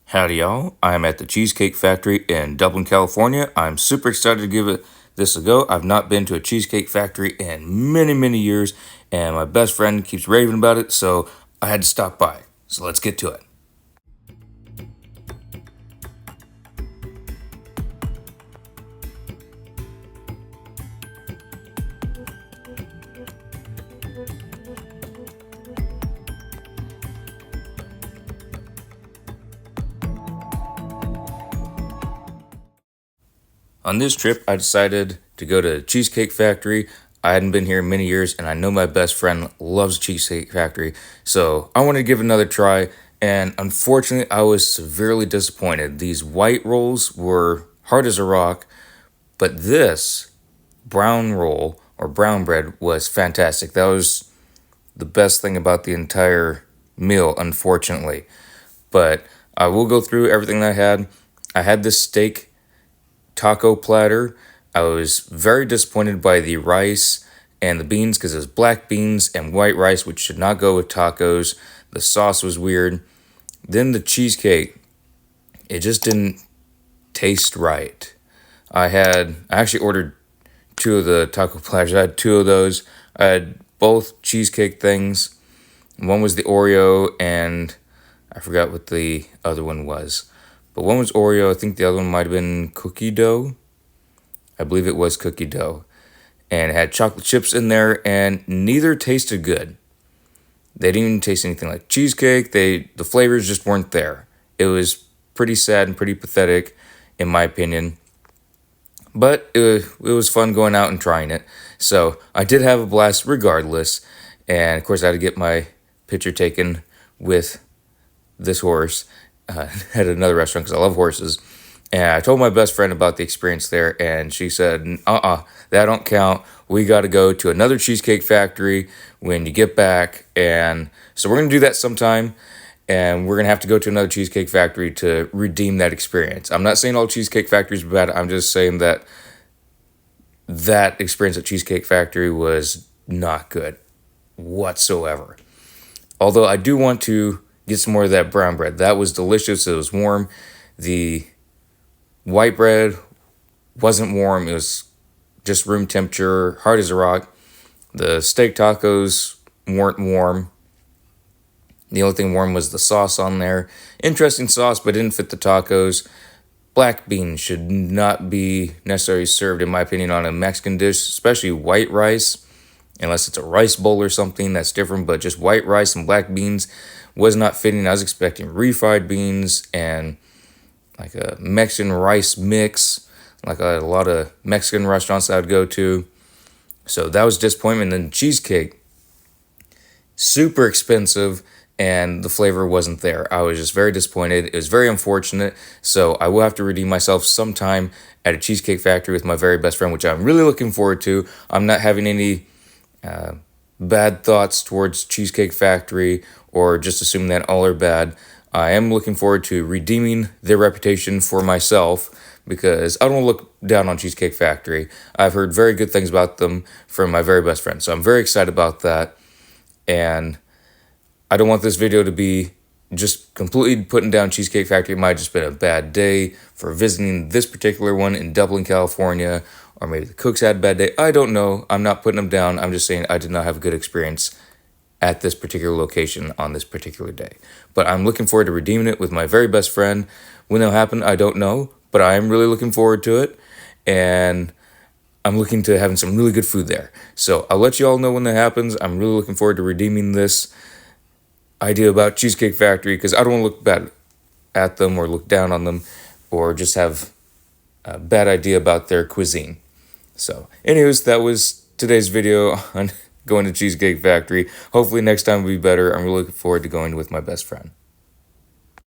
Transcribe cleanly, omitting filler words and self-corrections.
Howdy, y'all. I'm at the Cheesecake Factory in Dublin, California. I'm super excited to give this a go. I've not been to a Cheesecake Factory in many, many years, and my best friend keeps raving about it, so I had to stop by. So let's get to it. On this trip, I decided to go to Cheesecake Factory. I hadn't been here in many years, and I know my best friend loves Cheesecake Factory, so I wanted to give it another try. And unfortunately, I was severely disappointed. These white rolls were hard as a rock, but this brown roll or brown bread was fantastic. That was the best thing about the entire meal, unfortunately. But I will go through everything that I had. I had this steak taco platter. I was very disappointed by the rice and the beans because it was black beans and white rice, which should not go with tacos. The sauce was weird. Then the cheesecake, it just didn't taste right. I actually ordered two of the taco platters. I had two of those. I had both cheesecake things. One was the Oreo, and I forgot what the other one was. But one was Oreo. I think the other one might have been cookie dough. I believe it was cookie dough. And it had chocolate chips in there, and neither tasted good. They didn't even taste anything like cheesecake. The flavors just weren't there. It was pretty sad and pretty pathetic, in my opinion. But it was fun going out and trying it. So I did have a blast regardless. And of course, I had to get my picture taken with this horse at another restaurant because I love horses. And I told my best friend about the experience there, and she said, that don't count. We got to go to another Cheesecake Factory when you get back. And so we're going to do that sometime, and we're going to have to go to another Cheesecake Factory to redeem that experience. I'm not saying all Cheesecake Factories are bad. I'm just saying that experience at Cheesecake Factory was not good whatsoever. Although I do want to get some more of that brown bread. That was delicious. It was warm. The white bread wasn't warm. It was just room temperature, hard as a rock. The steak tacos weren't warm. The only thing warm was the sauce on there. Interesting sauce, but didn't fit the tacos. Black beans should not be necessarily served, in my opinion, on a Mexican dish, especially white rice. Unless it's a rice bowl or something, that's different. But just white rice and black beans was not fitting. I was expecting refried beans and like a Mexican rice mix, like a lot of Mexican restaurants I would go to. So that was disappointment. And then cheesecake, super expensive, and the flavor wasn't there. I was just very disappointed. It was very unfortunate. So I will have to redeem myself sometime at a Cheesecake Factory with my very best friend, which I'm really looking forward to. I'm not having any bad thoughts towards Cheesecake Factory or just assuming that all are bad. I am looking forward to redeeming their reputation for myself because I don't want to look down on Cheesecake Factory. I've heard very good things about them from my very best friend, so I'm very excited about that. And I don't want this video to be just completely putting down Cheesecake Factory. It might have just been a bad day for visiting this particular one in Dublin, California, or maybe the cooks had a bad day. I don't know. I'm not putting them down. I'm just saying I did not have a good experience at this particular location on this particular day. But I'm looking forward to redeeming it with my very best friend. When that'll happen, I don't know, but I am really looking forward to it. And I'm looking to having some really good food there. So I'll let you all know when that happens. I'm really looking forward to redeeming this idea about Cheesecake Factory because I don't want to look bad at them or look down on them or just have a bad idea about their cuisine. So, anyways, that was today's video on going to Cheesecake Factory. Hopefully next time will be better. I'm really looking forward to going with my best friend.